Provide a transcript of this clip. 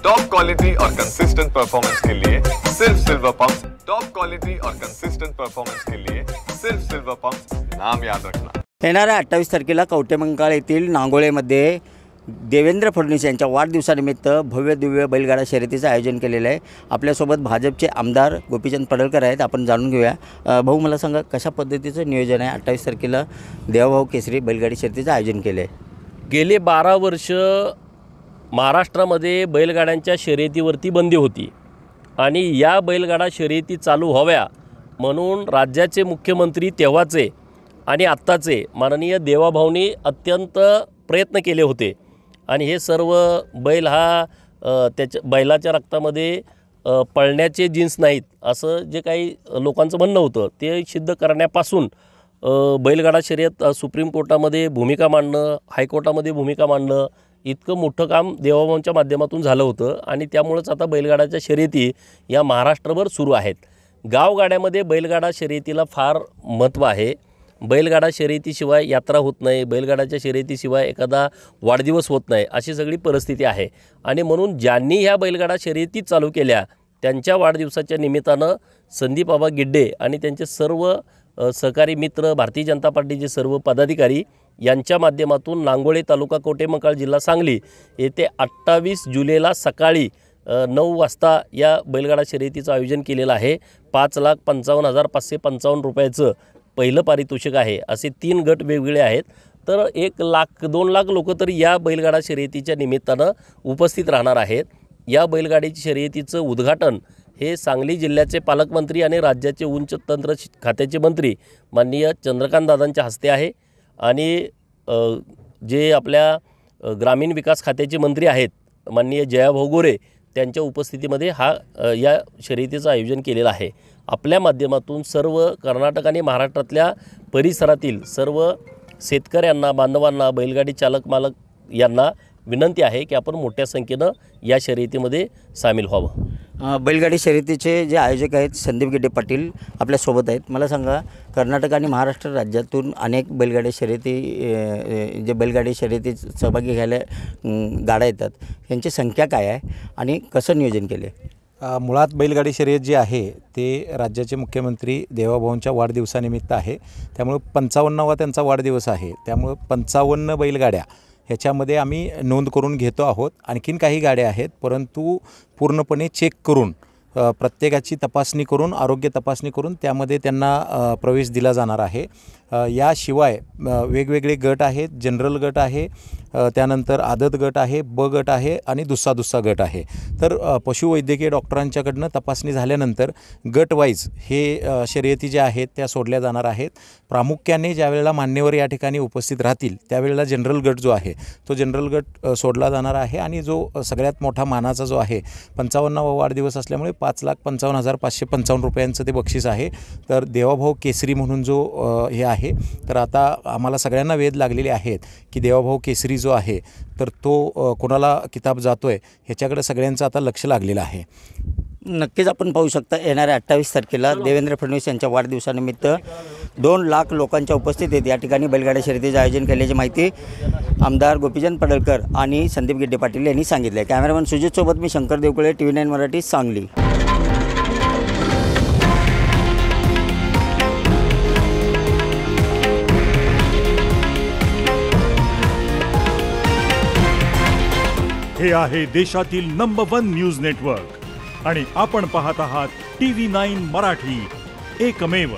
Top quality और consistent performance के लिए सिर्फ सिल्वर पंप्स। टॉप क्वालिटी और कंसिस्टेंट परफॉर्मेंस के लिए सिर्फ सिल्वर पंप्स, नाम याद रखना। येणाऱ्या 28 तारखेला कवटेमंकाळ येथील नांगोळेमध्ये देवेंद्र फडणवीस यांच्या वाढदिवसानिमित्त भव्य दिव्य बैलगाडा शर्यतीचं आयोजन केलेलं आहे। आपल्यासोबत भाजपचे आमदार गोपीचंद पडळकर आहेत, आपण जाणून घेऊया। भाऊ, मला सांगा कशा पद्धतीचं नियोजन आहे? 28 तारखेला देवाभाऊ केसरी बैलगाडी शर्यतीचं आयोजन केलं आहे। गेले 12 वर्ष महाराष्ट्रामध्ये बैलगाड्यांच्या शर्यतीवरती बंदी होती आणि या बैलगाडा शर्यती चालू व्हाव्या म्हणून राज्याचे मुख्यमंत्री तेव्हाचे आणि आत्ताचे माननीय देवाभाऊंनी अत्यंत प्रयत्न केले होते आणि हे सर्व बैल हा त्याच्या बैलाच्या रक्तामध्ये पळण्याचे जीन्स नाहीत असं जे काही लोकांचं म्हणणं होतं ते सिद्ध करण्यापासून बैलगाडा शर्यत सुप्रीम कोर्टामध्ये भूमिका मांडणं, हायकोर्टामध्ये भूमिका मांडणं इतकं मोठं काम देवाभाऊंच्या माध्यमातून झालं होतं आणि त्यामुळेच आता बैलगाड्याच्या शर्यती या महाराष्ट्रभर सुरू आहेत। गावगाड्यामध्ये बैलगाडा शर्यतीला फार महत्त्व आहे। बैलगाडा शर्यतीशिवाय यात्रा होत नाही, बैलगाड्याच्या शर्यतीशिवाय एखादा वाढदिवस होत नाही, अशी सगळी परिस्थिती आहे आणि म्हणून ज्यांनी ह्या बैलगाडा शर्यती चालू केल्या त्यांच्या वाढदिवसाच्या निमित्तानं संदीप बाबा गिड्डे आणि त्यांचे सर्व सहकारी मित्र, भारतीय जनता पार्टीचे सर्व पदाधिकारी यांच्या माध्यमातून नांगोळे तालुका कवटेमंकाळ जिल्हा सांगली येथे 28 जुलैला सकाळी 9 वाजता या बैलगाडा शर्यतीचं आयोजन केलेलं आहे। 5,55,555 रुपयाचं पहिलं पारितोषिक आहे। असे 3 गट वेगवेगळे आहेत, तर 1 लाख 2 लाख लोक तर या बैलगाडा शर्यतीच्या निमित्तानं उपस्थित राहणार आहेत। या बैलगाडीची शर्यतीचं उद्घाटन हे सांगली जिल्ह्याचे पालकमंत्री आणि राज्याचे उच्च तंत्र खात्याचे मंत्री माननीय चंद्रकांत दादांच्या हस्ते आहे आणि जे आपल्या ग्रामीण विकास खात्याचे मंत्री आहेत माननीय जयाभाऊ गोरे त्यांच्या उपस्थितीमध्ये या शर्यतीचं आयोजन केलेलं आहे। आपल्या माध्यमातून सर्व कर्नाटक आणि महाराष्ट्रातल्या परिसरातील सर्व शेतकऱ्यांना, बांधवांना, बैलगाडी चालक मालक यांना विनंती आहे की आपण मोठ्या संख्येनं या शर्यतीमध्ये सामील व्हावं। बैलगाडी शर्यतीचे जे आयोजक आहेत संदीप गिड्डे पाटील आपल्यासोबत आहेत। मला सांगा, कर्नाटक आणि महाराष्ट्र राज्यातून अनेक बैलगाडी शर्यतीत सहभागी घ्यायला गाड्या येतात, यांची संख्या काय आहे आणि कसं नियोजन केले? मुळात बैलगाडी शर्यत जी आहे ते राज्याचे मुख्यमंत्री देवाभाऊंच्या वाढदिवसानिमित्त आहे, त्यामुळे 55वा त्यांचा वाढदिवस आहे, त्यामुळे 55 बैलगाड्या ह्याच्यामध्ये आम्ही नोंद करून घेतो आहोत। आणखीन काही गाड्या आहेत, परंतु पूर्णपणे चेक करून प्रत्येकाची तपासणी करून, आरोग्य तपासणी करून त्यामध्ये त्यांना प्रवेश दिला जाणार आहे। याशिवाय वेगवेगळे गट आहेत, जनरल गट आहे, त्यानंतर आदत गट आहे, ब गट आहे आणि दुसरा गट आहे। तर पशुवैद्यकीय डॉक्टरांच्याकडनं तपासणी झाल्यानंतर गट वाईज हे शर्यती ज्या आहेत त्या सोडल्या जाणार आहेत। प्रामुख्याने ज्यावेळेला मान्यवर या ठिकाणी उपस्थित राहतील त्यावेळेला जनरल गट जो आहे तो जनरल गट सोडला जाणार आहे आणि जो सगळ्यात मोठा मानाचा जो आहे 55वा वाढदिवस असल्यामुळे 5,55,555 रुपयांचं ते बक्षीस आहे। तर देवाभाऊ केसरी म्हणून जो हे आहे, तर आता आम्हाला सगळ्यांना वेध लागलेले आहेत की देवाभाऊ केसरी जो आहे तर तो कोणाला किताब जातोय ह्याच्याकडे सगळ्यांचं आता लक्ष लागलेलं आहे। नक्कीच आपण पाहू शकता, येणाऱ्या 28 तारखेला देवेंद्र फडणवीस यांच्या वाढदिवसानिमित्त 2 लाख लोकांच्या उपस्थितीत या ठिकाणी बैलगाडा शर्यतीचं आयोजन केल्याची माहिती आमदार गोपीचंद पडळकर आणि संदीप गिड्डे पाटील यांनी सांगितले। कॅमेरामॅन सुजितसोबत मी शंकर देवकुळे, TV9 मराठी, सांगली। हे आहे देशातील नंबर 1 न्यूज नेटवर्क आणि आपण पाहत आहात TV9 मराठी, एकमेव।